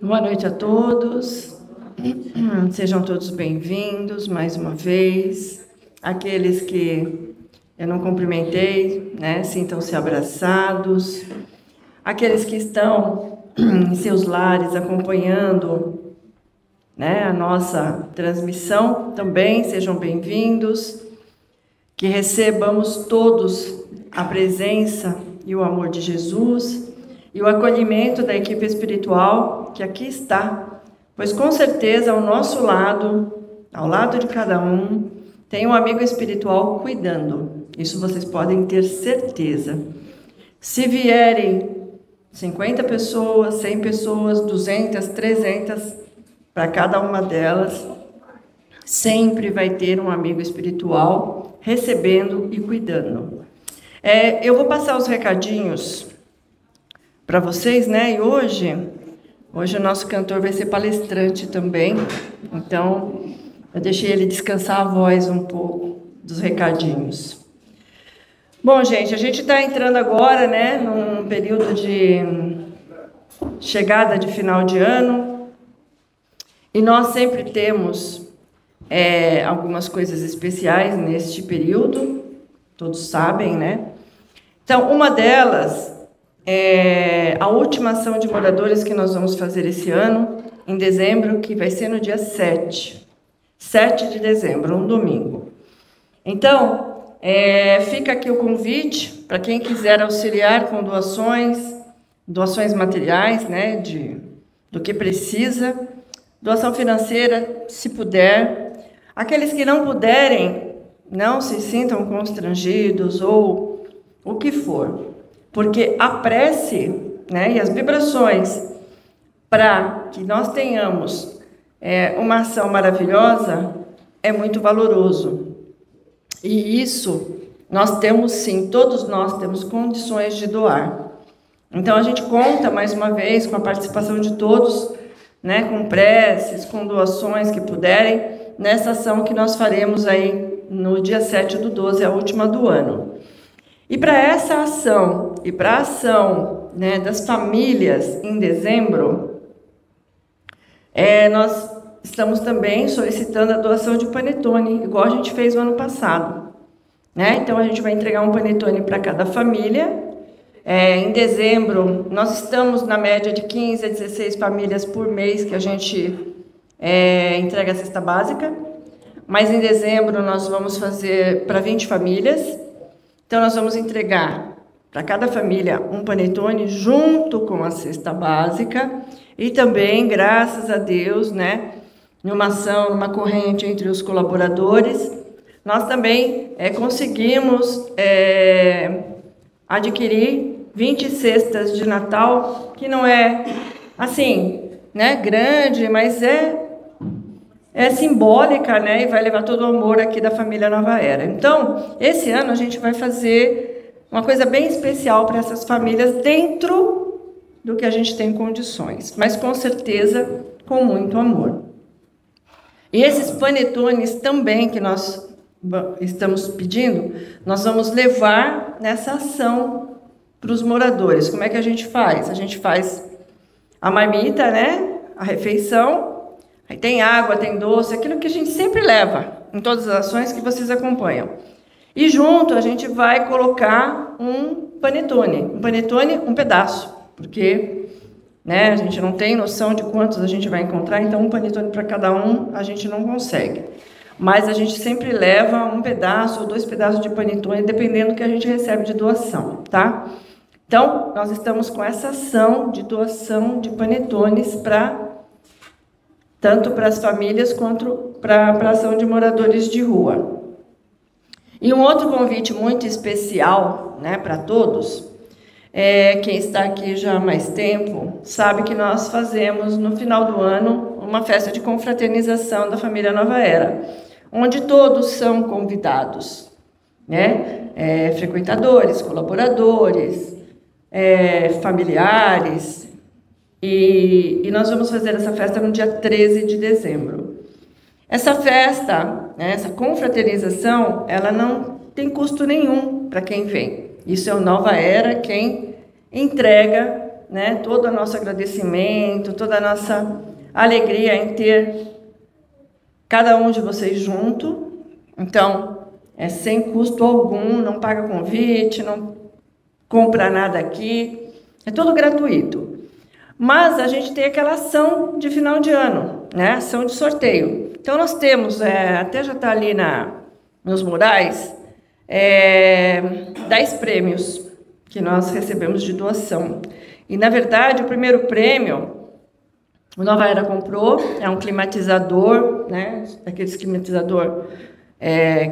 Boa noite a todos, sejam todos bem-vindos mais uma vez. Aqueles que eu não cumprimentei, né, sintam-se abraçados. Aqueles que estão em seus lares acompanhando, né, a nossa transmissão, também sejam bem-vindos. Que recebamos todos a presença e o amor de Jesus e o acolhimento da equipe espiritual que aqui está, pois com certeza ao nosso lado, ao lado de cada um, tem um amigo espiritual cuidando. Isso vocês podem ter certeza. Se vierem 50 pessoas, 100 pessoas, 200, 300, para cada uma delas, sempre vai ter um amigo espiritual recebendo e cuidando. Eu vou passar os recadinhos para vocês, né? E hoje o nosso cantor vai ser palestrante também, então eu deixei ele descansar a voz um pouco dos recadinhos. Bom, gente, a gente está entrando agora, né, num período de chegada de final de ano, e nós sempre temos algumas coisas especiais neste período, todos sabem, né? Então, uma delas é a última ação de moradores que nós vamos fazer esse ano, em dezembro, que vai ser no dia 7 de dezembro, um domingo. Então, fica aqui o convite para quem quiser auxiliar com doações materiais, né, do que precisa, doação financeira, se puder. Aqueles que não puderem, não se sintam constrangidos ou o que for, porque a prece, né, e as vibrações para que nós tenhamos uma ação maravilhosa é muito valoroso. E isso nós temos sim, todos nós temos condições de doar. Então a gente conta mais uma vez com a participação de todos, né, com preces, com doações que puderem, nessa ação que nós faremos aí no dia 7/12, a última do ano. E para essa ação, e para a ação, né, das famílias em dezembro, nós estamos também solicitando a doação de panetone, igual a gente fez no ano passado, né? Então a gente vai entregar um panetone para cada família. Em dezembro, nós estamos na média de 15 a 16 famílias por mês que a gente entrega a cesta básica, mas em dezembro nós vamos fazer para 20 famílias. Então, nós vamos entregar para cada família um panetone junto com a cesta básica e também, graças a Deus, né, numa ação, numa corrente entre os colaboradores, nós também conseguimos adquirir 20 cestas de Natal, que não é, assim, né, grande, mas é simbólica, né, e vai levar todo o amor aqui da família Nova Era. Então, esse ano a gente vai fazer uma coisa bem especial para essas famílias dentro do que a gente tem condições, mas com certeza com muito amor. E esses panetones também que nós estamos pedindo, nós vamos levar nessa ação para os moradores. Como é que a gente faz? A gente faz a marmita, né, a refeição. Aí tem água, tem doce, aquilo que a gente sempre leva em todas as ações que vocês acompanham. E junto a gente vai colocar um panetone, um pedaço, porque, né, a gente não tem noção de quantos a gente vai encontrar, então um panetone para cada um a gente não consegue. Mas a gente sempre leva um pedaço ou 2 pedaços de panetone, dependendo do que a gente recebe de doação, tá? Então, nós estamos com essa ação de doação de panetones tanto para as famílias quanto para a ação de moradores de rua. E um outro convite muito especial, né, para todos, quem está aqui já há mais tempo, sabe que nós fazemos no final do ano uma festa de confraternização da família Nova Era, onde todos são convidados, né, frequentadores, colaboradores, familiares. E nós vamos fazer essa festa no dia 13 de dezembro. Essa festa, né, essa confraternização, ela não tem custo nenhum para quem vem. Isso é o Nova Era quem entrega né, todo o nosso agradecimento, toda a nossa alegria em ter cada um de vocês junto. Então, é sem custo algum, não paga convite, não compra nada aqui, é tudo gratuito. Mas a gente tem aquela ação de final de ano, né? Ação de sorteio. Então, nós temos, até já está ali nos murais, 10 prêmios que nós recebemos de doação. E, na verdade, o primeiro prêmio, o Nova Era comprou, é um climatizador, né? Aqueles climatizador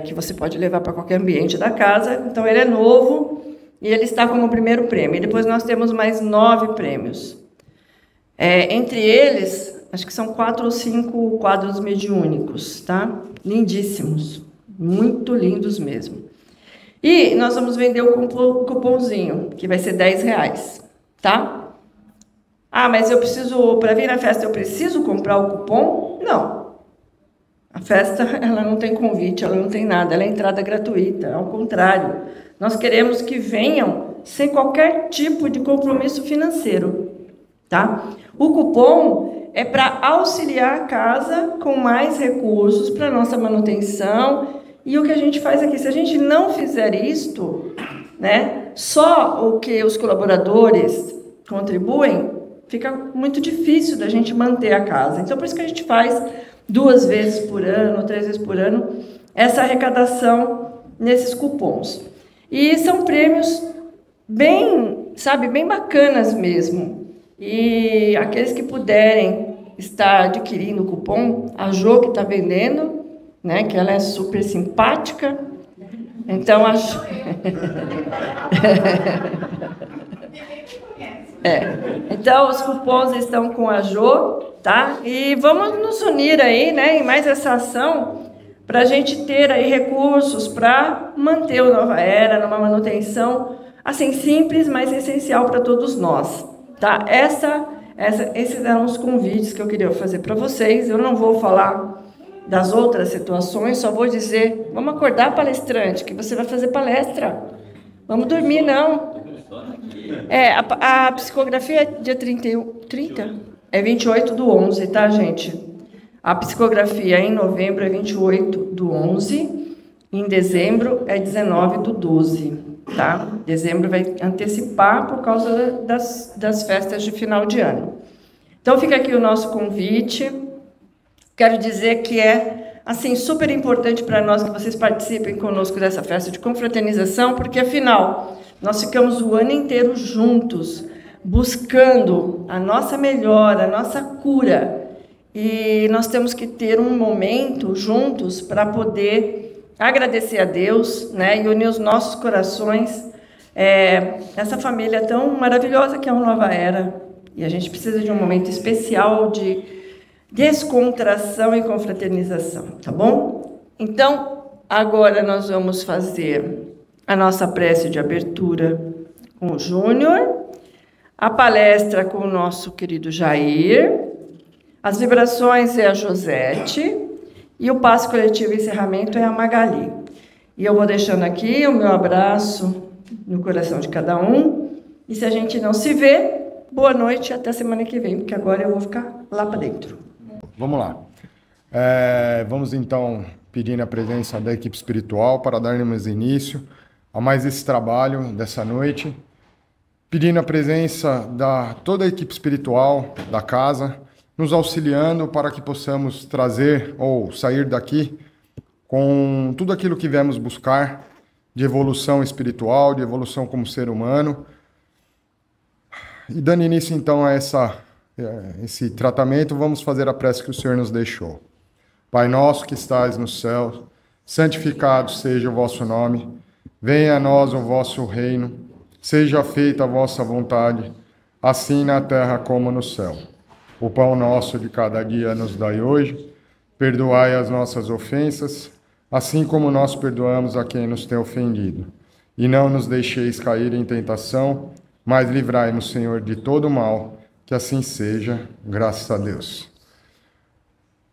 que você pode levar para qualquer ambiente da casa. Então, ele é novo e ele está como primeiro prêmio. E depois nós temos mais 9 prêmios. Entre eles, acho que são 4 ou 5 quadros mediúnicos, tá? Lindíssimos, muito lindos mesmo. E nós vamos vender o cupomzinho, que vai ser R$10, tá? Ah, mas para vir na festa, eu preciso comprar o cupom? Não. A festa, ela não tem convite, ela não tem nada, ela é entrada gratuita, ao contrário. Nós queremos que venham sem qualquer tipo de compromisso financeiro, tá? O cupom é para auxiliar a casa com mais recursos para nossa manutenção. E o que a gente faz aqui, se a gente não fizer isto, né, só o que os colaboradores contribuem, fica muito difícil da gente manter a casa. Então, por isso que a gente faz 2 vezes por ano, 3 vezes por ano, essa arrecadação nesses cupons. E são prêmios bem bacanas mesmo. E aqueles que puderem estar adquirindo o cupom, a Jo que está vendendo, né, que ela é super simpática, então acho... Então os cupons estão com a Jo, tá? E vamos nos unir aí, né, em mais essa ação, para a gente ter aí recursos para manter o Nova Era numa manutenção, assim, simples, mas essencial para todos nós. Tá? Esses eram os convites que eu queria fazer para vocês. Eu não vou falar das outras situações, só vou dizer, vamos acordar, palestrante, que você vai fazer palestra. Vamos dormir, não. A psicografia é dia 30? É 28/11, tá, gente? A psicografia em novembro é 28/11, em dezembro é 19/12. Tá? Dezembro vai antecipar por causa das festas de final de ano. Então, fica aqui o nosso convite. Quero dizer que é, assim, super importante para nós que vocês participem conosco dessa festa de confraternização, porque, afinal, nós ficamos o ano inteiro juntos, buscando a nossa melhora, a nossa cura. E nós temos que ter um momento juntos para poder agradecer a Deus, né, e unir os nossos corações, essa família tão maravilhosa que é a Nova Era. E a gente precisa de um momento especial de descontração e confraternização, tá bom? Então, agora nós vamos fazer a nossa prece de abertura com o Júnior, a palestra com o nosso querido Jair, as vibrações é a Josete, e o passo coletivo e encerramento é a Magali. E eu vou deixando aqui o meu abraço no coração de cada um. E se a gente não se vê, boa noite até semana que vem, porque agora eu vou ficar lá para dentro. Vamos lá. Vamos então pedir a presença da equipe espiritual para darmos início a mais esse trabalho dessa noite. Pedindo a presença da toda a equipe espiritual da casa, nos auxiliando para que possamos trazer ou sair daqui com tudo aquilo que viemos buscar de evolução espiritual, de evolução como ser humano. E dando início então a esse tratamento, vamos fazer a prece que o Senhor nos deixou. Pai nosso que estais no céu, santificado seja o vosso nome, venha a nós o vosso reino, seja feita a vossa vontade, assim na terra como no céu. O pão nosso de cada dia nos dai hoje, perdoai as nossas ofensas, assim como nós perdoamos a quem nos tem ofendido. E não nos deixeis cair em tentação, mas livrai-nos, Senhor, de todo mal, que assim seja, graças a Deus.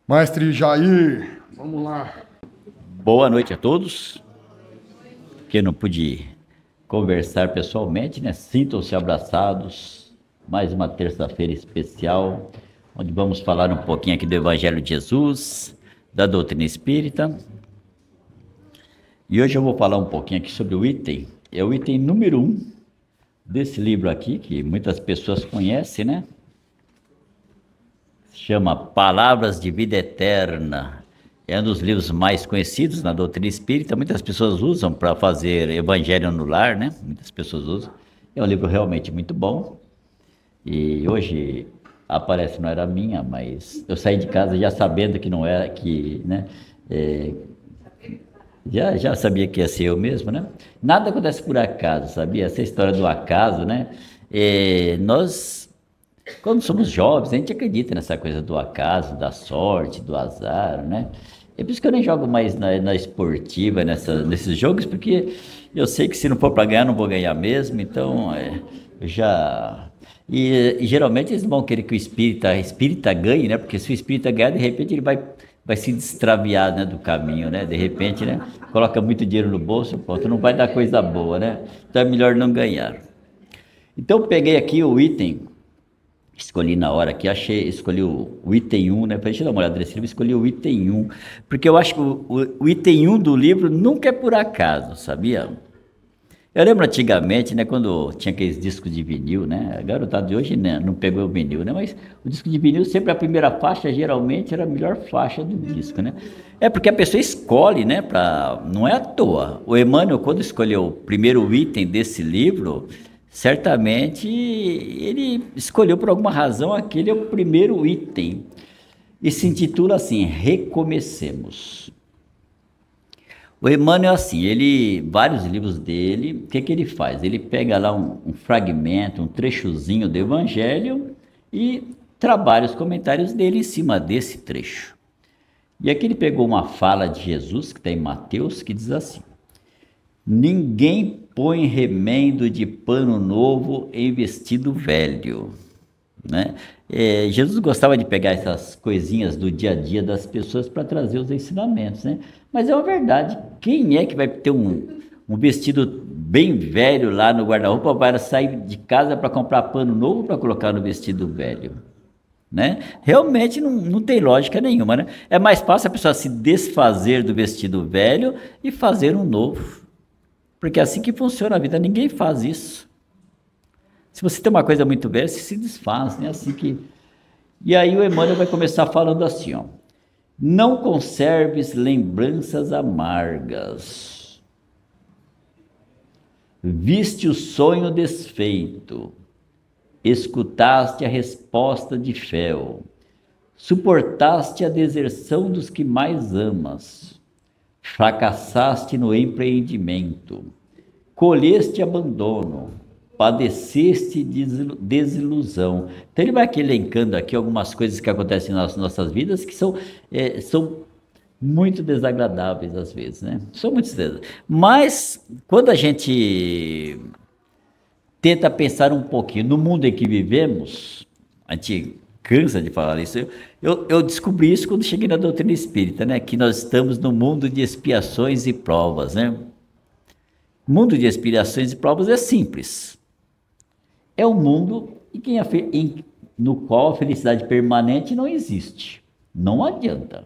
Mestre Jair, vamos lá. Boa noite a todos. Que não pude conversar pessoalmente, né? Sintam-se abraçados mais uma terça-feira especial, onde vamos falar um pouquinho aqui do Evangelho de Jesus, da doutrina espírita. E hoje eu vou falar um pouquinho aqui sobre o item, é o item número 1 desse livro aqui, que muitas pessoas conhecem, né? Se chama Palavras de Vida Eterna. É um dos livros mais conhecidos na doutrina espírita. Muitas pessoas usam para fazer evangelho no lar, né? Muitas pessoas usam. É um livro realmente muito bom. E hoje aparece, não era minha, mas eu saí de casa já sabendo que não era, que, né? Já sabia que ia ser eu mesmo, né? Nada acontece por acaso, sabia? Essa história do acaso, né? Nós, quando somos jovens, a gente acredita nessa coisa do acaso, da sorte, do azar, né? É por isso que eu nem jogo mais na esportiva, nesses jogos, porque eu sei que se não for para ganhar, não vou ganhar mesmo, então eu já... E geralmente eles vão querer que o espírita ganhe, né? Porque se o espírita ganhar, de repente ele vai se destraviar, né, do caminho, né? De repente, né? Coloca muito dinheiro no bolso, pronto, não vai dar coisa boa, né? Então é melhor não ganhar. Então eu peguei aqui o item, escolhi na hora aqui, escolhi o item 1, né? Deixa eu dar uma olhada nesse livro, escolhi o item 1, porque eu acho que o item 1 do livro nunca é por acaso, sabia? Eu lembro antigamente, né, quando tinha aqueles discos de vinil, né? A garotada de hoje, né, não pegou o vinil, né? Mas o disco de vinil, sempre a primeira faixa, geralmente, era a melhor faixa do disco, né? É porque a pessoa escolhe, né? Não é à toa. O Emmanuel, quando escolheu o primeiro item desse livro, certamente ele escolheu por alguma razão, aquele é o primeiro item. E se intitula assim, Recomecemos. O Emmanuel, assim, vários livros dele, o que ele faz? Ele pega lá um fragmento, um trechozinho do Evangelho e trabalha os comentários dele em cima desse trecho. E aqui ele pegou uma fala de Jesus, que está em Mateus, que diz assim: ninguém põe remendo de pano novo em vestido velho, né? Jesus gostava de pegar essas coisinhas do dia a dia das pessoas para trazer os ensinamentos, né? Mas é uma verdade, quem é que vai ter um vestido bem velho lá no guarda-roupa, vai sair de casa para comprar pano novo para colocar no vestido velho, né? Realmente não tem lógica nenhuma, né? É mais fácil a pessoa se desfazer do vestido velho e fazer um novo, porque é assim que funciona a vida, ninguém faz isso. Se você tem uma coisa muito velha, você se desfaz, né? Assim que... E aí o Emmanuel vai começar falando assim, ó: não conserves lembranças amargas. Viste o sonho desfeito, escutaste a resposta de fel, suportaste a deserção dos que mais amas, fracassaste no empreendimento, colheste abandono, padeceste desilusão. Então ele vai aqui elencando aqui algumas coisas que acontecem nas nossas vidas que são muito desagradáveis às vezes, né? São muito desagradáveis. Mas quando a gente tenta pensar um pouquinho no mundo em que vivemos, a gente cansa de falar isso. Eu descobri isso quando cheguei na doutrina espírita, né? Que nós estamos no mundo de expiações e provas, né? O mundo de expiações e provas é simples. É um mundo no qual a felicidade permanente não existe. Não adianta.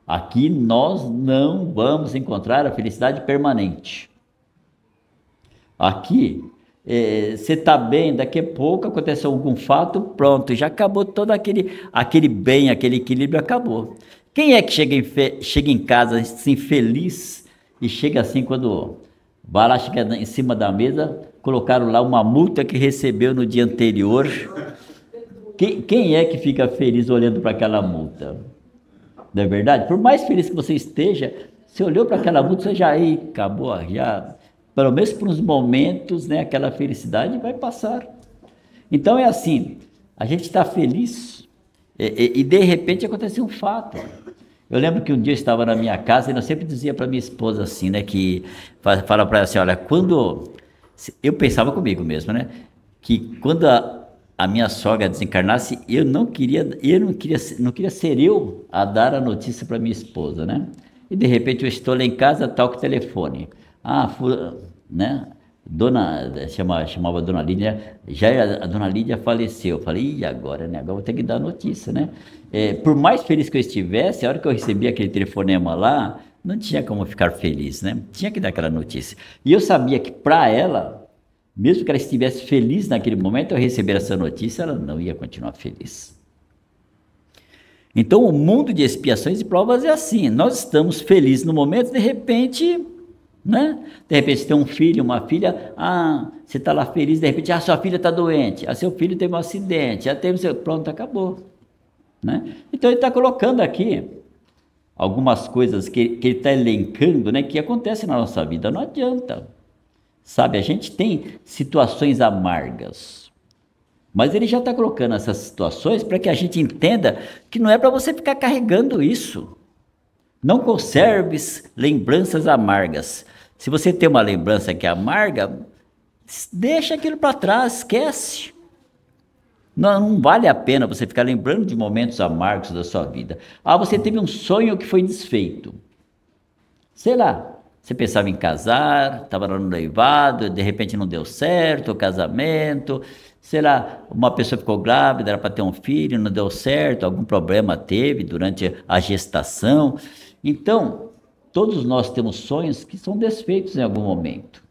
Aqui nós não vamos encontrar a felicidade permanente. Aqui, você está bem, daqui a pouco acontece algum fato, pronto, já acabou todo aquele bem, aquele equilíbrio acabou. Quem é que chega em casa assim feliz e chega assim quando vai lá, chega em cima da mesa, colocaram lá uma multa que recebeu no dia anterior? Quem é que fica feliz olhando para aquela multa? Não é verdade? Por mais feliz que você esteja, você olhou para aquela multa, você já acabou, já, pelo menos por uns momentos, né, aquela felicidade vai passar. Então é assim, a gente está feliz e de repente aconteceu um fato. Eu lembro que um dia eu estava na minha casa e eu sempre dizia para minha esposa assim, né, que fala para ela assim, olha, eu pensava comigo mesmo, né, que quando a minha sogra desencarnasse, eu não queria ser eu a dar a notícia para minha esposa, né? E de repente eu estou lá em casa, toco o telefone. Né? chamava Dona Lídia, a Dona Lídia faleceu. Eu falei, e agora, né? Agora vou ter que dar notícia, né? Por mais feliz que eu estivesse, a hora que eu recebi aquele telefonema lá, não tinha como ficar feliz, né? Tinha que dar aquela notícia. E eu sabia que para ela, mesmo que ela estivesse feliz naquele momento, eu receber essa notícia, ela não ia continuar feliz. Então, o mundo de expiações e provas é assim. Nós estamos felizes no momento, de repente, né? De repente você tem um filho, uma filha, você está lá feliz, de repente, sua filha está doente, seu filho teve um acidente, pronto, acabou. Né? Então, ele está colocando aqui algumas coisas que ele está elencando, né, que acontecem na nossa vida. Não adianta. Sabe, a gente tem situações amargas, mas ele já está colocando essas situações para que a gente entenda que não é para você ficar carregando isso. Não conserves lembranças amargas. Se você tem uma lembrança que é amarga, deixa aquilo para trás, esquece. Não vale a pena você ficar lembrando de momentos amargos da sua vida. Você teve um sonho que foi desfeito. Sei lá, você pensava em casar, estava lá no noivado, de repente não deu certo o casamento. Sei lá, uma pessoa ficou grávida, era para ter um filho, não deu certo, algum problema teve durante a gestação. Então, todos nós temos sonhos que são desfeitos em algum momento.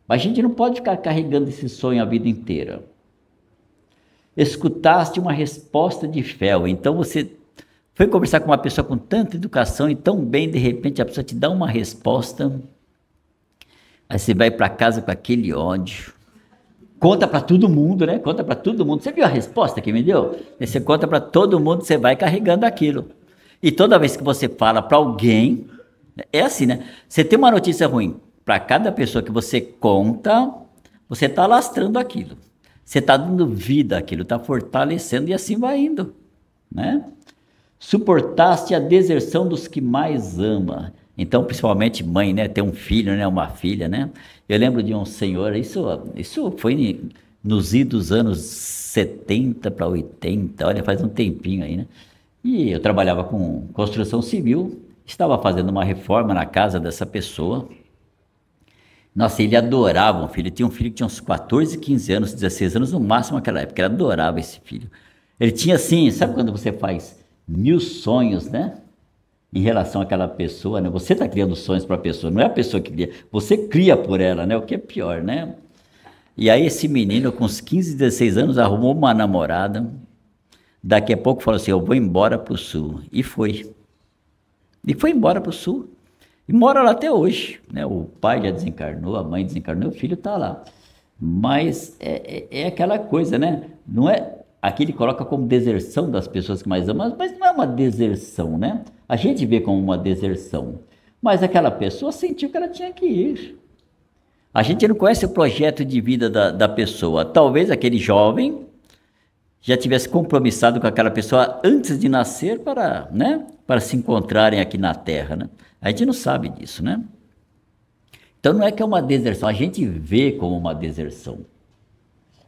Mas a gente não pode ficar carregando esse sonho a vida inteira. Escutaste uma resposta de fé, então você foi conversar com uma pessoa com tanta educação e tão bem, de repente a pessoa te dá uma resposta, aí você vai para casa com aquele ódio, conta para todo mundo, né? Conta para todo mundo. Você viu a resposta que me deu? Aí você conta para todo mundo, você vai carregando aquilo. E toda vez que você fala para alguém, é assim, né? Você tem uma notícia ruim, para cada pessoa que você conta, você está lastrando aquilo. Você está dando vida àquilo, está fortalecendo e assim vai indo, né? Suportaste a deserção dos que mais ama. Então, principalmente mãe, né? Ter um filho, né? Uma filha, né? Eu lembro de um senhor, isso foi nos idos anos 70 para 80, olha, faz um tempinho aí, né? E eu trabalhava com construção civil, estava fazendo uma reforma na casa dessa pessoa. Nossa, ele adorava um filho, ele tinha um filho que tinha uns 14, 15 anos, 16 anos no máximo naquela época, ele adorava esse filho. Ele tinha assim, sabe quando você faz 1000 sonhos, né? Em relação àquela pessoa, né? Você está criando sonhos para a pessoa, não é a pessoa que cria, você cria por ela, né? O que é pior, né? E aí esse menino com uns 15, 16 anos arrumou uma namorada, daqui a pouco falou assim, eu vou embora para o sul, e foi. E foi embora para o sul. E mora lá até hoje, né? O pai já desencarnou, a mãe desencarnou, o filho está lá. Mas é aquela coisa, né? Não é, aqui ele coloca como deserção das pessoas que mais amam, mas não é uma deserção, né? A gente vê como uma deserção, mas aquela pessoa sentiu que ela tinha que ir. A gente não conhece o projeto de vida da pessoa. Talvez aquele jovem já tivesse compromissado com aquela pessoa antes de nascer para, né? Para se encontrarem aqui na Terra, né? A gente não sabe disso, né? Então não é que é uma deserção, a gente vê como uma deserção.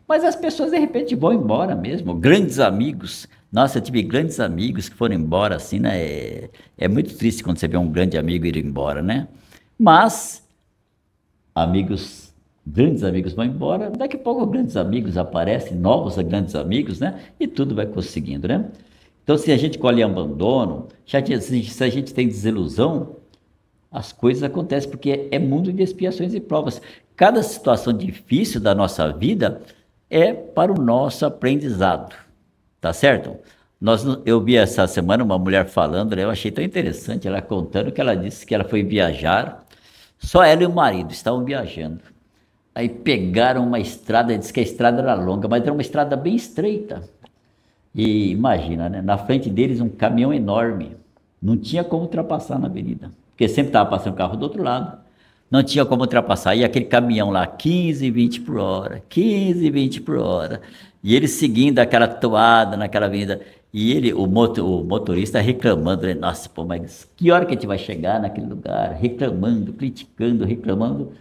Mas as pessoas de repente vão embora mesmo, grandes amigos. Nossa, eu tive grandes amigos que foram embora assim, né? É muito triste quando você vê um grande amigo ir embora, né? Mas grandes amigos vão embora, daqui a pouco grandes amigos aparecem, novos grandes amigos, né? E tudo vai conseguindo, né? Então se a gente colhe abandono, se a gente tem desilusão, as coisas acontecem porque é mundo de expiações e provas. Cada situação difícil da nossa vida é para o nosso aprendizado, tá certo? Eu vi essa semana uma mulher falando, né, eu achei tão interessante, ela contando que ela disse que ela foi viajar, só ela e o marido estavam viajando. Aí pegaram uma estrada, disse que a estrada era longa, mas era uma estrada bem estreita. E imagina, né, na frente deles um caminhão enorme, não tinha como ultrapassar na avenida, porque sempre estava passando carro do outro lado. Não tinha como ultrapassar, e aquele caminhão lá, 15, 20 por hora, 15, 20 por hora, e ele seguindo aquela toada naquela avenida, e o motorista reclamando, né? Nossa, pô, mas que hora que a gente vai chegar naquele lugar? Reclamando, criticando, reclamando.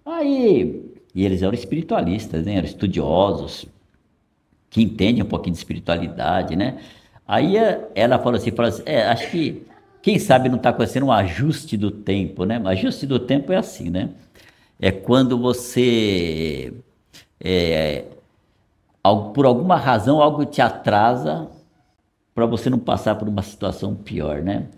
Aí, e eles eram espiritualistas, né? Eram estudiosos, que entendem um pouquinho de espiritualidade, né? Aí ela falou assim, acho que quem sabe não está acontecendo um ajuste do tempo, né? O ajuste do tempo é assim, né? é quando você, por alguma razão, algo te atrasa para você não passar por uma situação pior, né?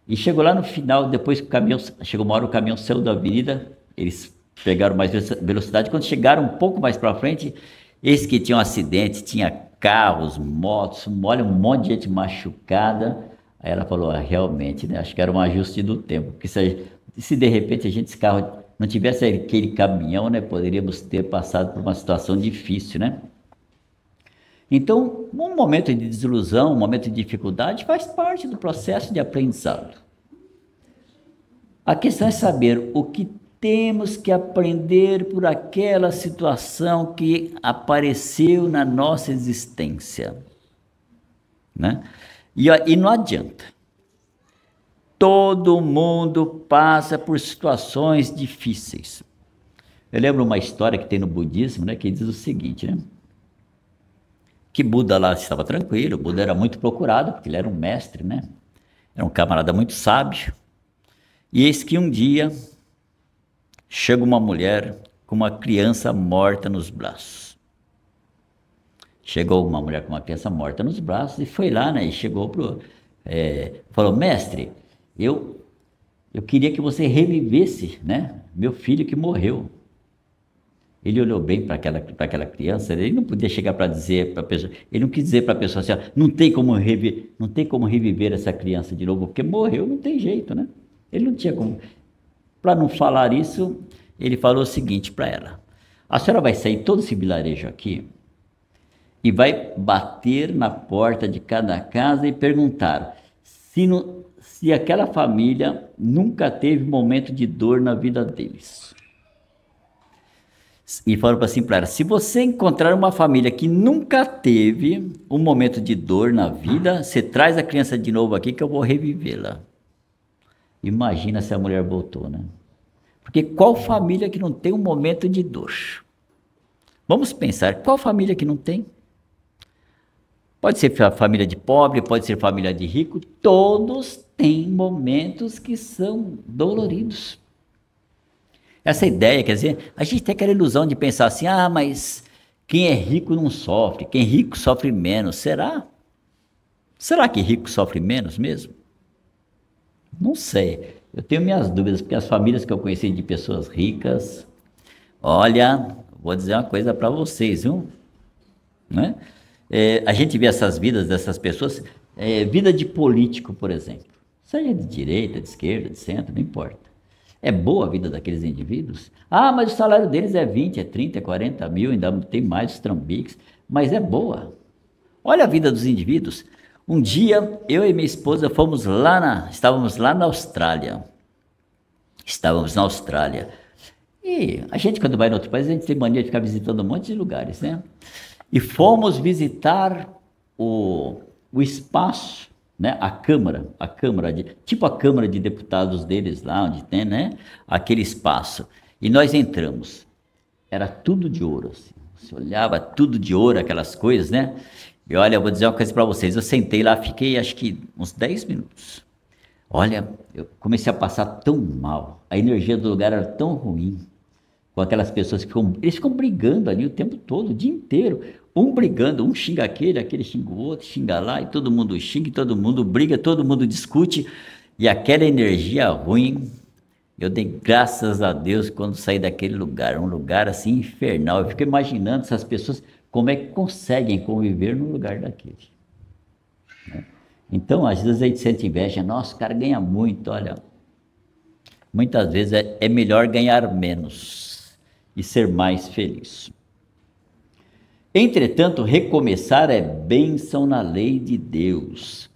E chegou lá no final, depois que o caminhão, chegou uma hora, o caminhão saiu da avenida, eles pegaram mais velocidade, quando chegaram um pouco mais para frente, eis que tinha um acidente, tinha carros, motos, olha, um monte de gente machucada. Aí ela falou, realmente, né, acho que era um ajuste do tempo, porque se de repente esse carro não tivesse aquele caminhão, né, poderíamos ter passado por uma situação difícil, né? Então, um momento de desilusão, um momento de dificuldade faz parte do processo de aprendizado. A questão é saber o que temos que aprender por aquela situação que apareceu na nossa existência, né? E não adianta. Todo mundo passa por situações difíceis. Eu lembro uma história que tem no budismo, né, que diz o seguinte, né? Que Buda lá estava tranquilo, Buda era muito procurado, porque ele era um mestre, né? Era um camarada muito sábio. E eis que um dia chega uma mulher com uma criança morta nos braços. Chegou uma mulher com uma criança morta nos braços e foi lá, né? E chegou falou, mestre, eu queria que você revivesse, né? Meu filho que morreu. Ele olhou bem para aquela criança, ele não podia chegar para dizer para a pessoa, ele não quis dizer para a pessoa assim, não tem como reviver essa criança de novo, porque morreu, não tem jeito, né? Ele não tinha como. Para não falar isso, ele falou o seguinte para ela, a senhora vai sair todo esse vilarejo aqui e vai bater na porta de cada casa e perguntar se aquela família nunca teve momento de dor na vida deles. E falou assim para ela, se você encontrar uma família que nunca teve um momento de dor na vida, você traz a criança de novo aqui que eu vou revivê-la. Imagina se a mulher voltou, né? Porque qual família que não tem um momento de dor? Vamos pensar, qual família que não tem? Pode ser família de pobre, pode ser família de rico, todos têm momentos que são doloridos. Essa ideia, quer dizer, a gente tem aquela ilusão de pensar assim, mas quem é rico não sofre, quem é rico sofre menos. Será? Será que rico sofre menos mesmo? Não sei. Eu tenho minhas dúvidas, porque as famílias que eu conheci de pessoas ricas, olha, vou dizer uma coisa para vocês, viu? Né? A gente vê essas vidas dessas pessoas, vida de político, por exemplo. Seja de direita, de esquerda, de centro, não importa. É boa a vida daqueles indivíduos? Mas o salário deles é 20, é 30, é 40 mil, ainda tem mais os trambiques, mas é boa. Olha a vida dos indivíduos. Um dia, eu e minha esposa estávamos lá na Austrália. E a gente, quando vai em outro país, a gente tem mania de ficar visitando um monte de lugares, né? E fomos visitar o espaço, né? A Câmara tipo a Câmara de Deputados deles lá, onde tem, né? Aquele espaço. E nós entramos. Era tudo de ouro, assim. Você olhava tudo de ouro, aquelas coisas, né? E olha, eu vou dizer uma coisa para vocês. Eu sentei lá, fiquei acho que uns 10 minutos. Olha, eu comecei a passar tão mal. A energia do lugar era tão ruim. Com aquelas pessoas que eles ficam brigando ali o tempo todo, o dia inteiro. Um brigando, um xinga aquele xinga o outro, xinga lá, e todo mundo xinga, e todo mundo briga, todo mundo discute. E aquela energia ruim, eu dei graças a Deus quando saí daquele lugar, um lugar assim infernal. Eu fico imaginando essas pessoas, como é que conseguem conviver num lugar daquele. Né? Então, às vezes a gente sente inveja, nossa, o cara ganha muito, olha. Muitas vezes é melhor ganhar menos e ser mais feliz. Entretanto, recomeçar é bênção na lei de Deus.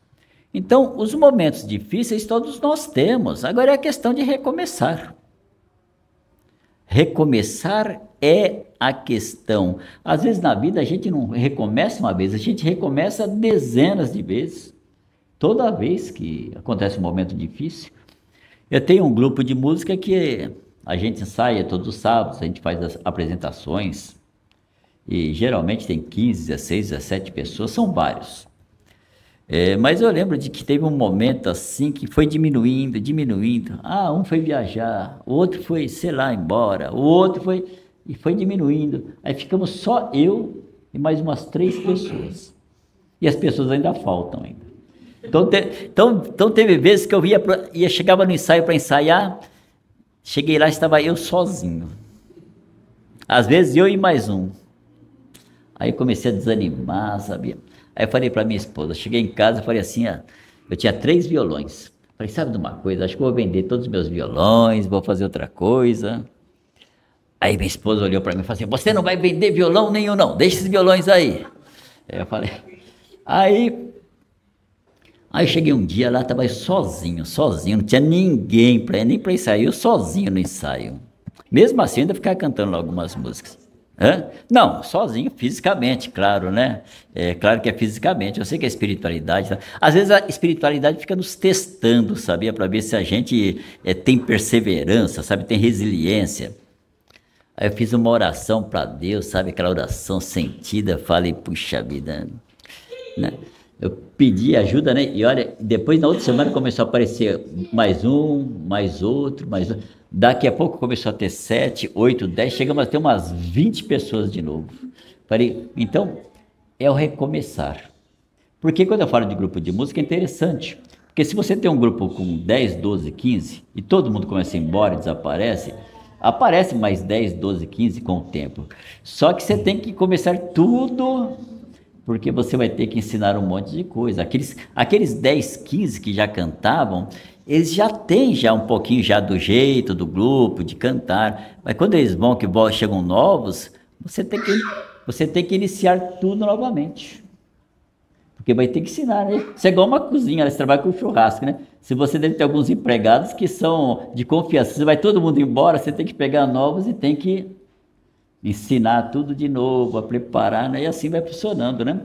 Então, os momentos difíceis todos nós temos, agora é a questão de recomeçar. Recomeçar é a questão. Às vezes na vida a gente não recomeça uma vez, a gente recomeça dezenas de vezes. Toda vez que acontece um momento difícil. Eu tenho um grupo de música que a gente ensaia todos os sábados, a gente faz as apresentações e geralmente tem 15, 16, 17 pessoas, são vários. Mas eu lembro de que teve um momento assim que foi diminuindo, diminuindo. Ah, um foi viajar, o outro foi, sei lá, embora, o outro foi... E foi diminuindo. Aí ficamos só eu e mais umas 3 pessoas. E as pessoas ainda faltam ainda. Então teve vezes que eu chegava no ensaio para ensaiar, cheguei lá e estava eu sozinho. Às vezes eu e mais um. Aí eu comecei a desanimar, sabia? Aí eu falei para minha esposa, cheguei em casa e falei assim, eu tinha 3 violões. Falei, sabe de uma coisa, acho que eu vou vender todos os meus violões, vou fazer outra coisa. Aí minha esposa olhou para mim e falou assim, você não vai vender violão nenhum não, deixa esses violões aí. Aí eu falei, aí cheguei um dia lá, estava sozinho, não tinha ninguém nem para ensaiar, eu sozinho no ensaio. Mesmo assim, eu ainda ficava cantando algumas músicas. Não, sozinho fisicamente, claro, né? Claro que é fisicamente, eu sei que é espiritualidade. Tá? Às vezes a espiritualidade fica nos testando, sabia? Para ver se a gente tem perseverança, sabe? Tem resiliência. Aí eu fiz uma oração para Deus, sabe? Aquela oração sentida, falei, puxa vida, né? Eu pedi ajuda, né? E olha, depois na outra semana começou a aparecer mais um, mais outro, mais um. Daqui a pouco começou a ter 7, 8, 10, chegamos a ter umas 20 pessoas de novo. Falei, então é o recomeçar. Porque quando eu falo de grupo de música é interessante. Porque se você tem um grupo com 10, 12, 15 e todo mundo começa a ir embora e desaparece, aparece mais 10, 12, 15 com o tempo. Só que você tem que começar tudo, porque você vai ter que ensinar um monte de coisa. Aqueles 10, 15 que já cantavam, eles já têm um pouquinho já do jeito do grupo, de cantar. Mas quando eles chegam novos, você tem que iniciar tudo novamente. Porque vai ter que ensinar, né? Isso é igual uma cozinha, você trabalha com churrasco, né? Se você deve ter alguns empregados que são de confiança, se vai todo mundo embora, você tem que pegar novos e tem que ensinar tudo de novo, a preparar, né? E assim vai funcionando, né?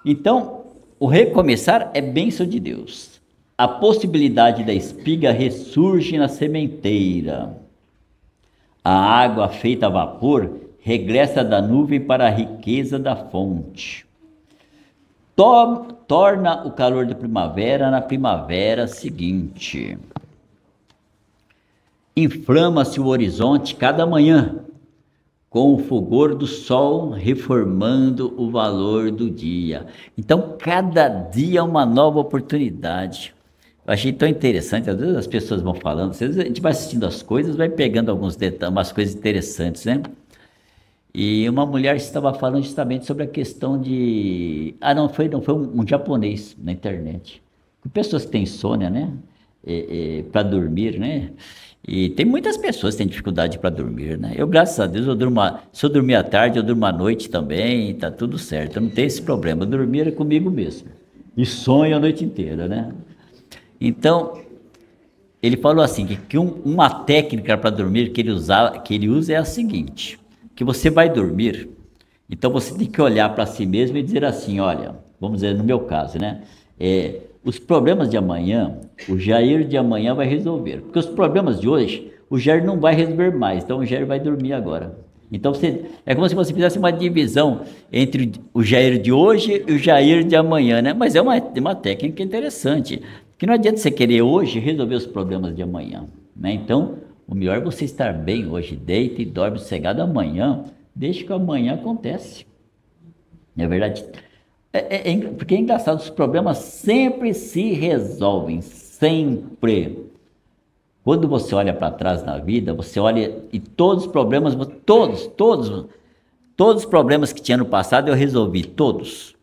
Então, o recomeçar é bênção de Deus. A possibilidade da espiga ressurge na sementeira. A água feita a vapor regressa da nuvem para a riqueza da fonte. Torna o calor da primavera na primavera seguinte. Inflama-se o horizonte cada manhã, com o fulgor do sol reformando o valor do dia. Então, cada dia é uma nova oportunidade. Eu achei tão interessante, às vezes as pessoas vão falando, às vezes a gente vai assistindo as coisas, vai pegando alguns detalhes, umas coisas interessantes, né? E uma mulher estava falando justamente sobre a questão de... não foi um japonês na internet. Pessoas que têm insônia, né? Para dormir, né? E tem muitas pessoas que têm dificuldade para dormir, né? Eu, graças a Deus, se eu dormir à tarde, eu durmo à noite também, tá tudo certo. Eu não tenho esse problema, eu dormir é comigo mesmo. E sonho a noite inteira, né? Então, ele falou assim, que uma técnica para dormir que ele usa é a seguinte... que você vai dormir, então você tem que olhar para si mesmo e dizer assim, olha, vamos dizer no meu caso, né? Os problemas de amanhã, o Jair de amanhã vai resolver, porque os problemas de hoje, o Jair não vai resolver mais, então o Jair vai dormir agora. Então é como se você fizesse uma divisão entre o Jair de hoje e o Jair de amanhã, né? Mas é uma técnica interessante, que não adianta você querer hoje resolver os problemas de amanhã, né? Então, o melhor é você estar bem hoje, deita e dorme sossegado amanhã, deixa que amanhã acontece. Não é verdade? Porque é engraçado, os problemas sempre se resolvem, sempre. Quando você olha para trás na vida, você olha e todos os problemas, todos os problemas que tinha no passado eu resolvi, todos.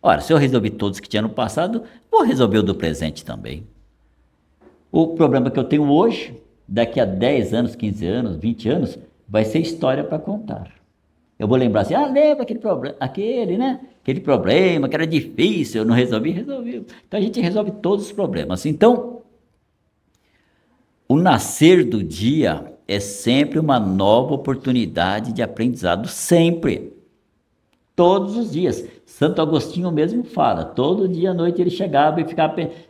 Ora, se eu resolvi todos que tinha no passado, vou resolver o do presente também. O problema que eu tenho hoje, daqui a 10 anos, 15 anos, 20 anos, vai ser história para contar. Eu vou lembrar assim, lembra aquele problema, aquele problema que era difícil, eu não resolvi. Então a gente resolve todos os problemas. Então, o nascer do dia é sempre uma nova oportunidade de aprendizado, sempre. Todos os dias. Santo Agostinho mesmo fala, todo dia à noite ele chegava e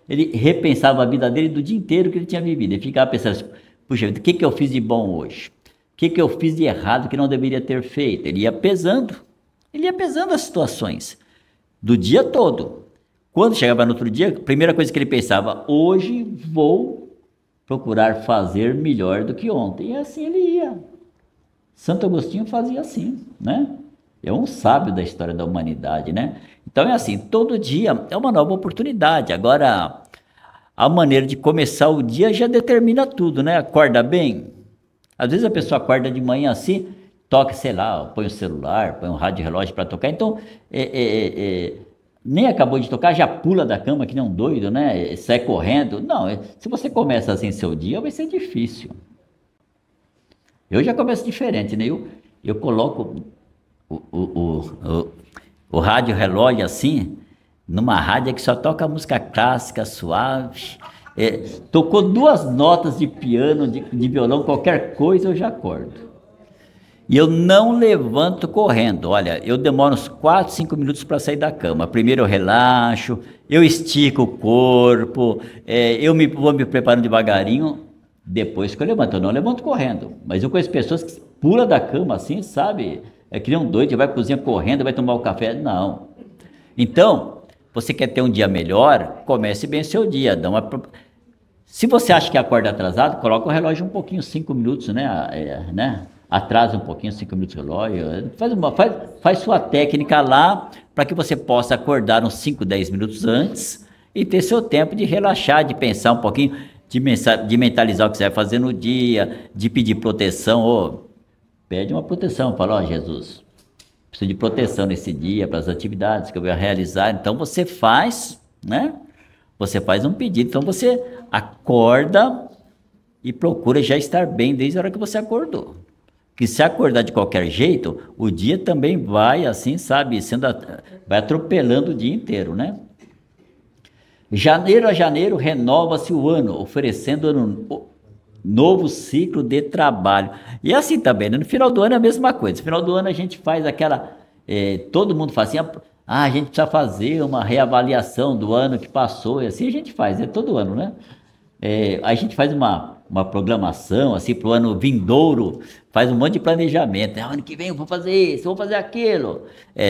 ele repensava a vida dele do dia inteiro que ele tinha vivido. Ele ficava pensando assim, puxa, o que eu fiz de bom hoje? O que eu fiz de errado que não deveria ter feito? Ele ia pesando as situações. do dia todo. Quando chegava no outro dia, a primeira coisa que ele pensava, hoje vou procurar fazer melhor do que ontem. E assim ele ia. Santo Agostinho fazia assim, né? É um sábio da história da humanidade, né? Então é assim, todo dia é uma nova oportunidade. Agora, a maneira de começar o dia já determina tudo, né? Acorda bem. Às vezes a pessoa acorda de manhã assim, toca, sei lá, põe o celular, põe um rádio relógio para tocar. Então, nem acabou de tocar, já pula da cama que nem um doido, né? Sai correndo. Não, se você começa assim seu dia, vai ser difícil. Eu já começo diferente, né? Eu coloco o rádio relógio assim, numa rádio que só toca música clássica, suave. Tocou 2 notas de piano, de violão, qualquer coisa eu já acordo. E eu não levanto correndo. Olha, eu demoro uns 4, 5 minutos para sair da cama. Primeiro eu relaxo, eu estico o corpo, vou me preparando devagarinho. Depois que eu levanto, eu não levanto correndo. Mas eu conheço pessoas que pulam da cama assim, sabe? É que nem um doido, vai pra cozinha correndo, vai tomar o café. Não. Então, você quer ter um dia melhor, comece bem o seu dia. Se você acha que acorda atrasado, coloca o relógio um pouquinho, 5 minutos, né? Atrasa um pouquinho, 5 minutos o relógio. Faz sua técnica lá, para que você possa acordar uns 5, 10 minutos antes e ter seu tempo de relaxar, de pensar um pouquinho, de mentalizar o que você vai fazer no dia, de pedir proteção. Pede uma proteção, fala, Jesus, preciso de proteção nesse dia, para as atividades que eu vou realizar. Então você faz, né? Você faz um pedido, então você acorda e procura já estar bem desde a hora que você acordou. Que se acordar de qualquer jeito, o dia também vai assim, sabe, vai atropelando o dia inteiro, né? Janeiro a janeiro renova-se o ano, oferecendo novo ciclo de trabalho. E assim também, né? No final do ano é a mesma coisa. No final do ano a gente faz aquela... todo mundo fala assim, a gente precisa fazer uma reavaliação do ano que passou, e assim a gente faz, todo ano, né? A gente faz uma programação, assim, para o ano vindouro, faz um monte de planejamento. Ano que vem eu vou fazer isso, vou fazer aquilo.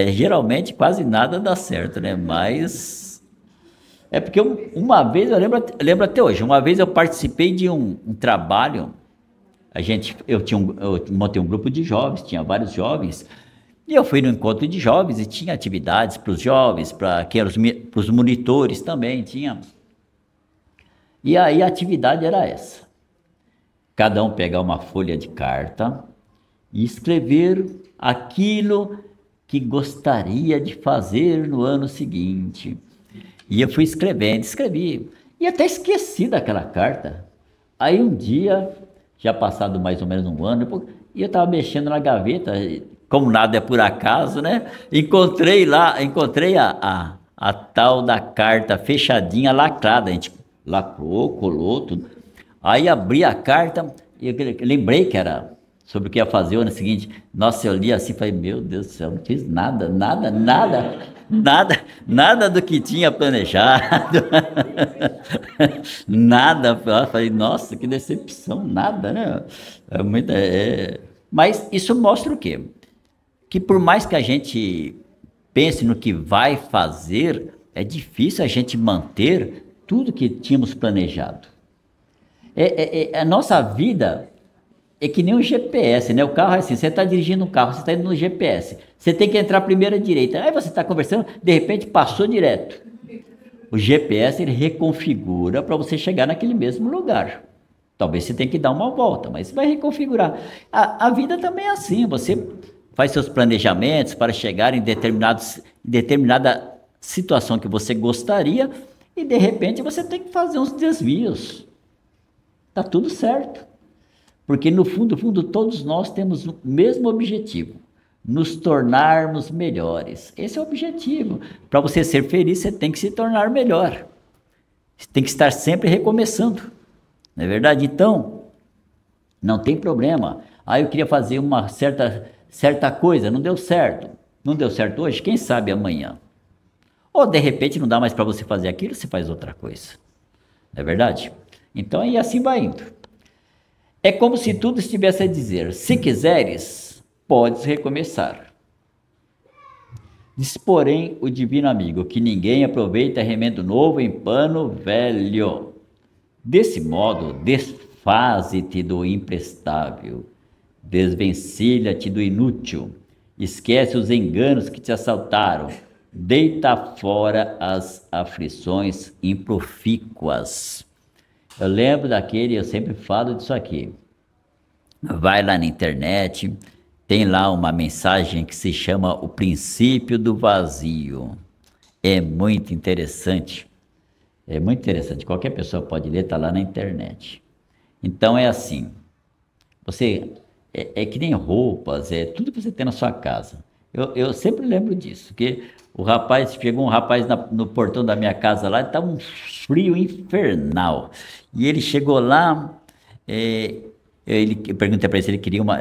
Geralmente quase nada dá certo, né? Mas... porque uma vez, eu lembro até hoje, uma vez eu participei de um trabalho, eu montei um grupo de jovens, tinha vários jovens, e eu fui no encontro de jovens e tinha atividades para os jovens, para os monitores também, tinha. E aí a atividade era essa, cada um pegar uma folha de carta e escrever aquilo que gostaria de fazer no ano seguinte. E eu fui escrevi, e até esqueci daquela carta. Aí um dia, já passado mais ou menos um ano, e eu estava mexendo na gaveta, como nada é por acaso, né? Encontrei a tal da carta fechadinha, lacrada, a gente lacrou, colou tudo. Aí abri a carta, e eu lembrei que era sobre o que ia fazer o ano seguinte. Nossa, eu li assim, falei, meu Deus do céu, não fiz nada do que tinha planejado, nada. Falei, nossa, que decepção, nada, né? Mas isso mostra o quê? Que por mais que a gente pense no que vai fazer, é difícil a gente manter tudo que tínhamos planejado. A nossa vida é que nem um GPS, né? O carro é assim, você está dirigindo um carro, você está indo no GPS, você tem que entrar primeiro à direita, aí você está conversando, de repente passou direto. O GPS, ele reconfigura para você chegar naquele mesmo lugar. Talvez você tenha que dar uma volta, mas vai reconfigurar. A vida também é assim, você faz seus planejamentos para chegar em determinada situação que você gostaria, e de repente você tem que fazer uns desvios. Está tudo certo. Porque no fundo, todos nós temos o mesmo objetivo, nos tornarmos melhores. Esse é o objetivo. Para você ser feliz, você tem que se tornar melhor. Você tem que estar sempre recomeçando. Não é verdade? Então, não tem problema. Eu queria fazer uma certa coisa, não deu certo. Não deu certo hoje, quem sabe amanhã. Ou de repente não dá mais para você fazer aquilo, você faz outra coisa. Não é verdade? Então, e assim vai indo. É como se tudo estivesse a dizer, se quiseres, podes recomeçar. Diz, porém, o divino amigo, que ninguém aproveita remendo novo em pano velho. Desse modo, desfaze-te do imprestável, desvencilha-te do inútil, esquece os enganos que te assaltaram, deita fora as aflições improfícuas. Eu lembro daquele, eu sempre falo disso aqui. Vai lá na internet, tem lá uma mensagem que se chama O Princípio do Vazio. É muito interessante. É muito interessante. Qualquer pessoa pode ler, está lá na internet. Então é assim. Você é que nem roupas, é tudo que você tem na sua casa. Eu sempre lembro disso, que chegou um rapaz no portão da minha casa lá, estava um frio infernal. E ele chegou lá, eu perguntei para ele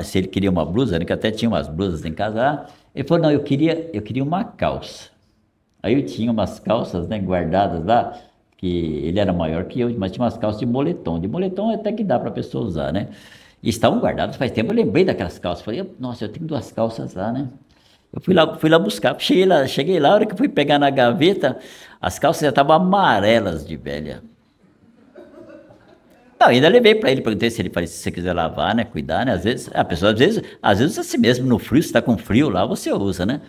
se ele queria uma blusa, né, que até tinha umas blusas em casa lá. Ele falou, não, eu queria uma calça. Aí eu tinha umas calças, né, guardadas lá, que ele era maior que eu, mas tinha umas calças de moletom. De moletom até que dá para a pessoa usar, né? E estavam guardadas faz tempo, eu lembrei daquelas calças. Falei, nossa, eu tenho 2 calças lá, né? Eu fui lá buscar. Cheguei lá, a hora que fui pegar na gaveta, as calças já estavam amarelas de velha. Não, ainda levei para ele, perguntei se ele falou, se você quiser lavar, né, cuidar, né? Às vezes, a pessoa, às vezes usa assim mesmo, no frio, se está com frio lá, você usa, né?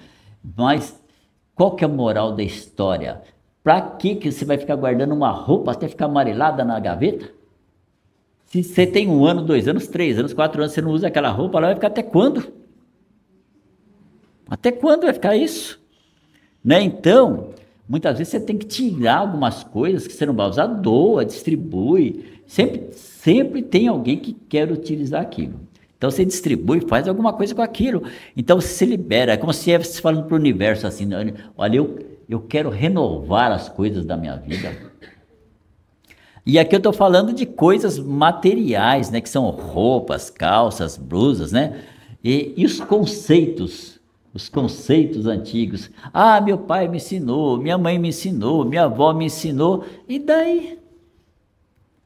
Mas qual que é a moral da história? Para que você vai ficar guardando uma roupa até ficar amarelada na gaveta? Se você tem 1 ano, 2 anos, 3 anos, 4 anos, você não usa aquela roupa, ela vai ficar até quando? Até quando vai ficar isso? Né? Então, muitas vezes você tem que tirar algumas coisas que você não vai usar, doa, distribui. Sempre tem alguém que quer utilizar aquilo. Então você distribui, faz alguma coisa com aquilo. Então você se libera. É como se estivesse falando para o universo assim, olha, eu quero renovar as coisas da minha vida. E aqui eu estou falando de coisas materiais, né? Que são roupas, calças, blusas, né? E os conceitos antigos. Ah, meu pai me ensinou, minha mãe me ensinou, minha avó me ensinou. E daí?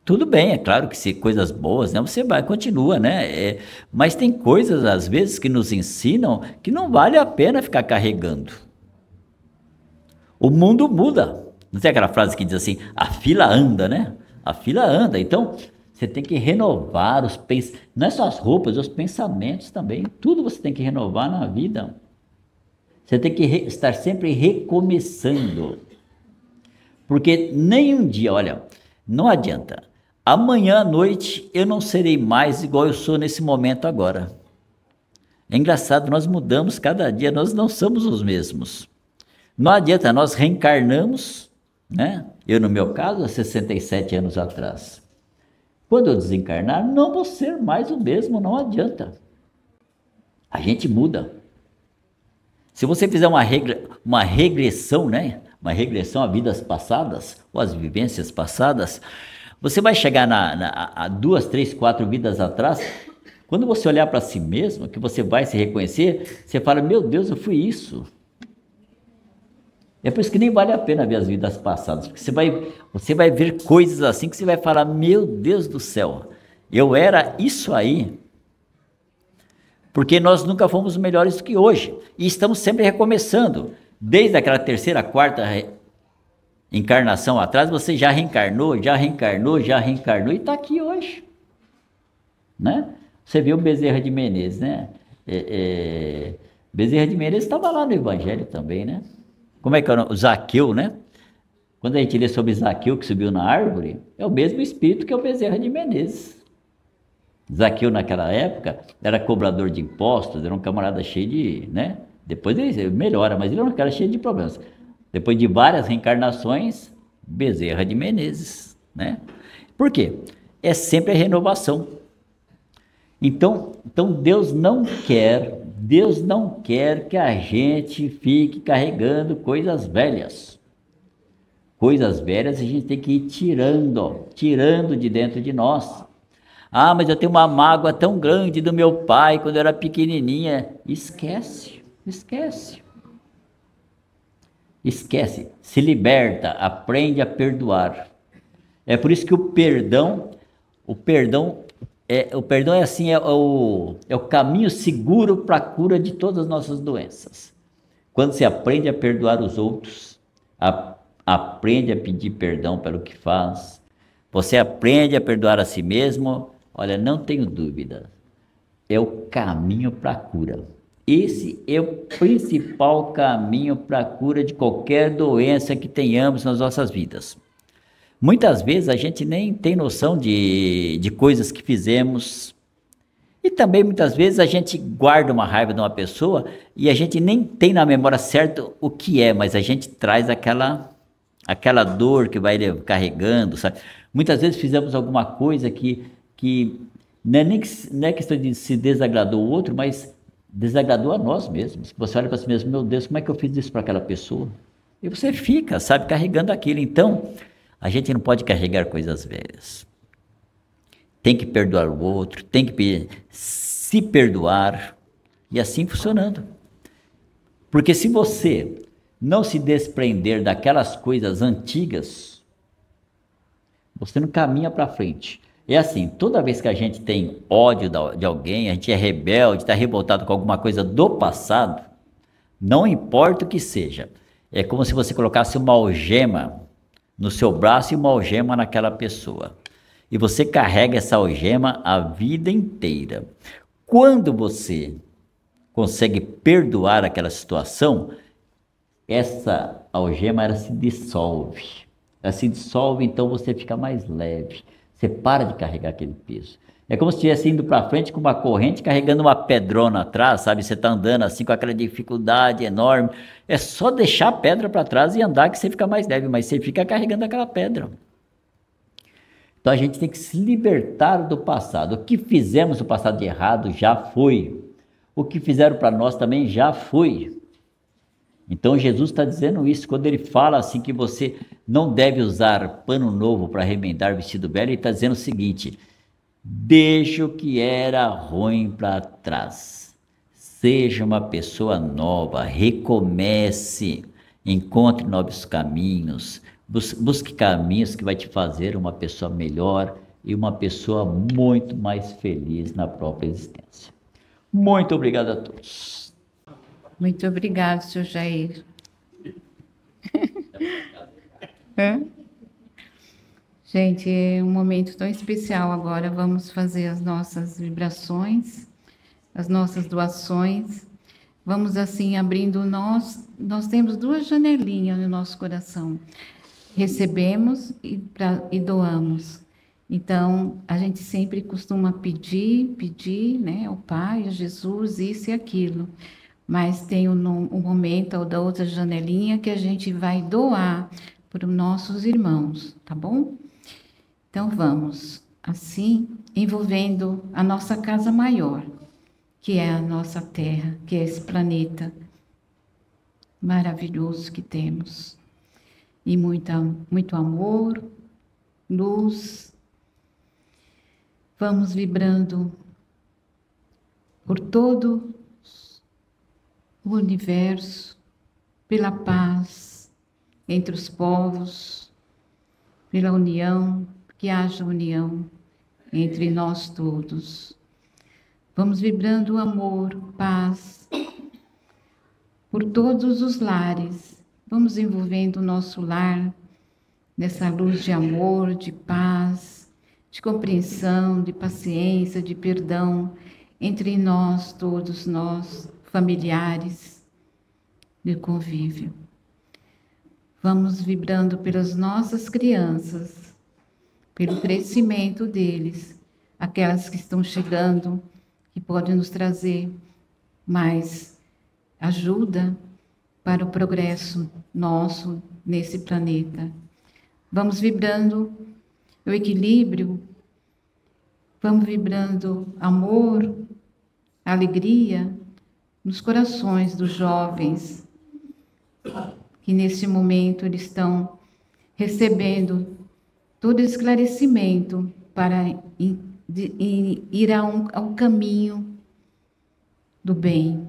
Tudo bem, é claro que se coisas boas, né? Você continua, né? Mas tem coisas, às vezes, que nos ensinam que não vale a pena ficar carregando. O mundo muda. Não tem aquela frase que diz assim, a fila anda, né? A fila anda. Então, você tem que renovar os pensamentos. Não é só as roupas, os pensamentos também. Tudo você tem que renovar na vida. Você tem que estar sempre recomeçando. Porque nem um dia, olha, não adianta. Amanhã à noite eu não serei mais igual eu sou nesse momento agora. É engraçado, nós mudamos cada dia, nós não somos os mesmos. Não adianta, nós reencarnamos, né? Eu, no meu caso, há 67 anos atrás. Quando eu desencarnar, não vou ser mais o mesmo, não adianta. A gente muda. Se você fizer uma regressão, né? Uma regressão a vidas passadas, ou às vivências passadas, você vai chegar a 2, 3, 4 vidas atrás. Quando você olhar para si mesmo, que você vai se reconhecer, você fala, meu Deus, eu fui isso. É por isso que nem vale a pena ver as vidas passadas, porque você vai ver coisas assim que você vai falar, meu Deus do céu, eu era isso aí. Porque nós nunca fomos melhores do que hoje, e estamos sempre recomeçando. Desde aquela 3ª, 4ª encarnação atrás, você já reencarnou, e está aqui hoje. Né? Você viu Bezerra de Menezes, né? Bezerra de Menezes estava lá no Evangelho também, né? Como é que é o Zaqueu, né? Quando a gente lê sobre Zaqueu que subiu na árvore, é o mesmo espírito que é o Bezerra de Menezes. Zaqueu naquela época era cobrador de impostos, era um camarada cheio de, né? Depois ele melhora, mas ele era um cara cheio de problemas. Depois de várias reencarnações, Bezerra de Menezes, né? Por quê? É sempre a renovação. Então Deus não quer que a gente fique carregando coisas velhas. Coisas velhas a gente tem que ir tirando de dentro de nós. Ah, mas eu tenho uma mágoa tão grande do meu pai quando eu era pequenininha. Esquece. Se liberta, aprende a perdoar. É por isso que o perdão é assim, é o caminho seguro para a cura de todas as nossas doenças. Quando você aprende a perdoar os outros, aprende a pedir perdão pelo que faz, você aprende a perdoar a si mesmo, olha, não tenho dúvida, é o caminho para a cura. Esse é o principal caminho para a cura de qualquer doença que tenhamos nas nossas vidas. Muitas vezes a gente nem tem noção de coisas que fizemos, e também muitas vezes a gente guarda uma raiva de uma pessoa e a gente nem tem na memória certo o que é, mas a gente traz aquela dor que vai carregando, sabe? Muitas vezes fizemos alguma coisa que não é questão de se desagradou o outro, mas desagradou a nós mesmos. Você olha para si mesmo, meu Deus, como é que eu fiz isso para aquela pessoa? E você fica, sabe, carregando aquilo. Então, a gente não pode carregar coisas velhas. Tem que perdoar o outro, tem que se perdoar, e assim funcionando. Porque se você não se desprender daquelas coisas antigas, você não caminha para frente. É assim, toda vez que a gente tem ódio de alguém, a gente é rebelde, está revoltado com alguma coisa do passado, não importa o que seja, é como se você colocasse uma algema no seu braço e uma algema naquela pessoa. E você carrega essa algema a vida inteira. Quando você consegue perdoar aquela situação, essa algema ela se dissolve. Ela se dissolve, então você fica mais leve. Você para de carregar aquele peso. É como se estivesse indo para frente com uma corrente, carregando uma pedrona atrás, sabe? Você está andando assim com aquela dificuldade enorme. É só deixar a pedra para trás e andar que você fica mais leve, mas você fica carregando aquela pedra. Então a gente tem que se libertar do passado. O que fizemos no passado de errado já foi. O que fizeram para nós também já foi. Então Jesus está dizendo isso, quando ele fala assim que você não deve usar pano novo para remendar vestido velho, ele está dizendo o seguinte: deixa o que era ruim para trás. Seja uma pessoa nova, recomece, encontre novos caminhos, busque caminhos que vai te fazer uma pessoa melhor e uma pessoa muito mais feliz na própria existência. Muito obrigado a todos. Muito obrigado, senhor Jair. Gente, é um momento tão especial agora. Vamos fazer as nossas vibrações, as nossas doações. Vamos assim abrindo nós temos duas janelinhas no nosso coração. Recebemos e doamos. Então, a gente sempre costuma pedir, né, ao Pai, a Jesus, isso e aquilo. Mas tem um momento da outra janelinha que a gente vai doar para os nossos irmãos, tá bom? Então vamos, assim, envolvendo a nossa casa maior, que é a nossa Terra, que é esse planeta maravilhoso que temos. E muito amor, luz. Vamos vibrando por todo o universo, pela paz entre os povos, pela união, que haja união entre nós todos. Vamos vibrando amor, paz, por todos os lares. Vamos envolvendo o nosso lar nessa luz de amor, de paz, de compreensão, de paciência, de perdão entre nós, todos nós, familiares, de convívio. Vamos vibrando pelas nossas crianças, pelo crescimento deles, aquelas que estão chegando, que podem nos trazer mais ajuda para o progresso nosso nesse planeta. Vamos vibrando o equilíbrio, vamos vibrando amor, alegria, nos corações dos jovens, que nesse momento eles estão recebendo todo esclarecimento para ir ao caminho do bem.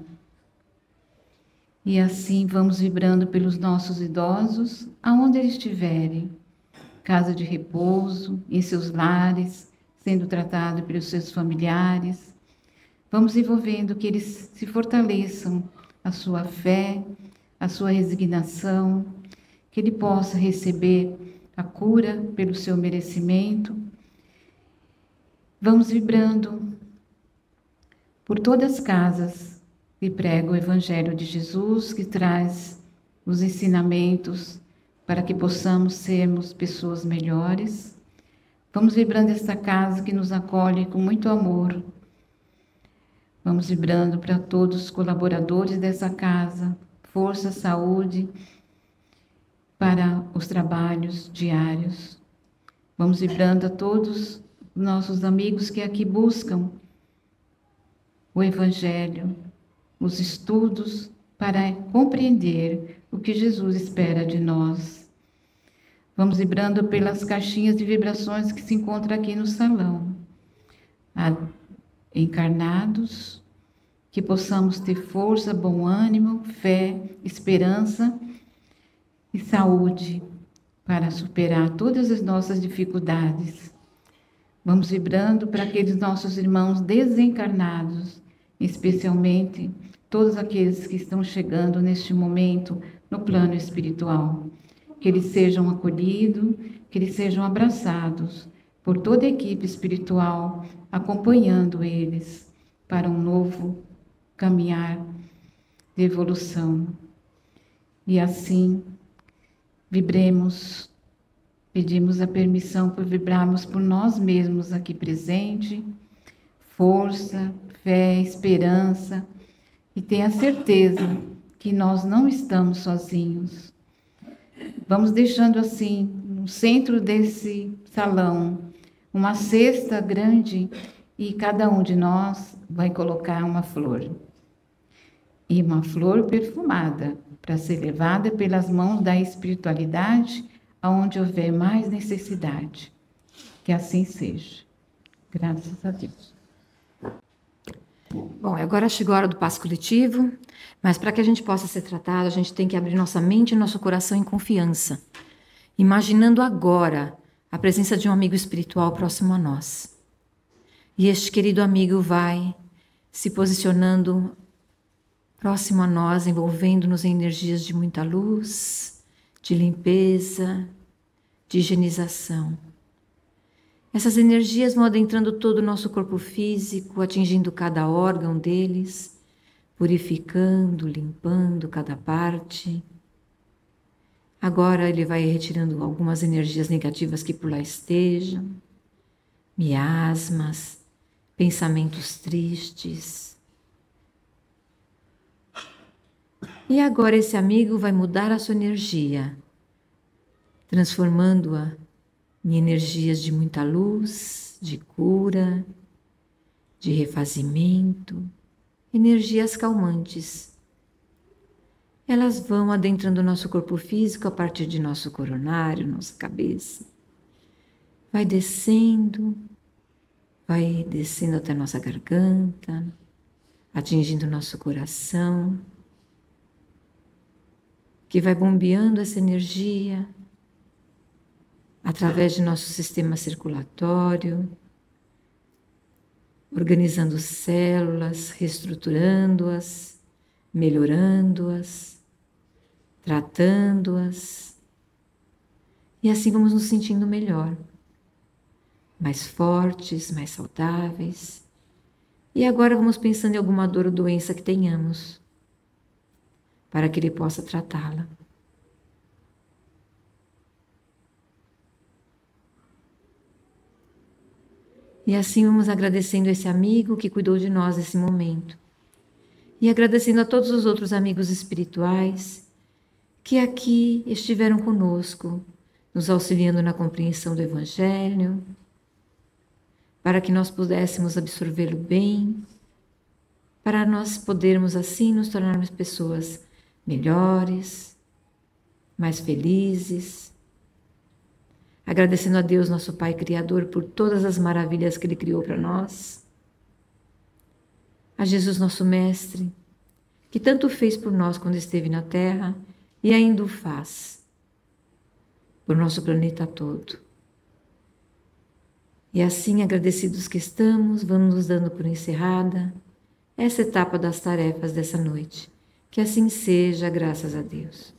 E assim vamos vibrando pelos nossos idosos, aonde eles estiverem, casa de repouso, em seus lares, sendo tratados pelos seus familiares. Vamos envolvendo que eles se fortaleçam a sua fé, a sua resignação, que ele possa receber a cura pelo seu merecimento. Vamos vibrando por todas as casas que prega o Evangelho de Jesus, que traz os ensinamentos para que possamos sermos pessoas melhores. Vamos vibrando esta casa que nos acolhe com muito amor. Vamos vibrando para todos os colaboradores dessa casa, força, saúde para os trabalhos diários. Vamos vibrando a todos os nossos amigos que aqui buscam o Evangelho, os estudos para compreender o que Jesus espera de nós. Vamos vibrando pelas caixinhas de vibrações que se encontram aqui no salão. Encarnados, que possamos ter força, bom ânimo, fé, esperança e saúde para superar todas as nossas dificuldades. Vamos vibrando para aqueles nossos irmãos desencarnados, especialmente todos aqueles que estão chegando neste momento no plano espiritual. Que eles sejam acolhidos, que eles sejam abraçados por toda a equipe espiritual, acompanhando eles para um novo caminhar de evolução. E assim, vibremos, pedimos a permissão por vibrarmos por nós mesmos aqui presente, força, fé, esperança, e tenha certeza que nós não estamos sozinhos. Vamos deixando assim, no centro desse salão, uma cesta grande, e cada um de nós vai colocar uma flor. E uma flor perfumada, para ser levada pelas mãos da espiritualidade, aonde houver mais necessidade. Que assim seja. Graças a Deus. Bom, agora chegou a hora do passo coletivo, mas para que a gente possa ser tratado, a gente tem que abrir nossa mente e nosso coração em confiança, imaginando agora a presença de um amigo espiritual próximo a nós. E este querido amigo vai se posicionando próximo a nós, envolvendo-nos em energias de muita luz, de limpeza, de higienização. Essas energias vão adentrando todo o nosso corpo físico, atingindo cada órgão deles, purificando, limpando cada parte. Agora ele vai retirando algumas energias negativas que por lá estejam, miasmas, pensamentos tristes. E agora esse amigo vai mudar a sua energia, transformando-a em energias de muita luz, de cura, de refazimento, energias calmantes. Elas vão adentrando o nosso corpo físico a partir de nosso coronário, nossa cabeça. Vai descendo até nossa garganta, atingindo nosso coração, que vai bombeando essa energia através de nosso sistema circulatório, organizando células, reestruturando-as, melhorando-as, tratando-as. E assim vamos nos sentindo melhor, mais fortes, mais saudáveis. E agora vamos pensando em alguma dor ou doença que tenhamos, para que ele possa tratá-la. E assim vamos agradecendo esse amigo que cuidou de nós nesse momento. E agradecendo a todos os outros amigos espirituais que aqui estiveram conosco, nos auxiliando na compreensão do Evangelho, para que nós pudéssemos absorvê-lo bem, para nós podermos assim nos tornarmos pessoas melhores, mais felizes, agradecendo a Deus, nosso Pai Criador, por todas as maravilhas que Ele criou para nós, a Jesus, nosso Mestre, que tanto fez por nós quando esteve na Terra e ainda o faz por nosso planeta todo. E assim, agradecidos que estamos, vamos nos dando por encerrada essa etapa das tarefas dessa noite, Que assim seja, graças a Deus.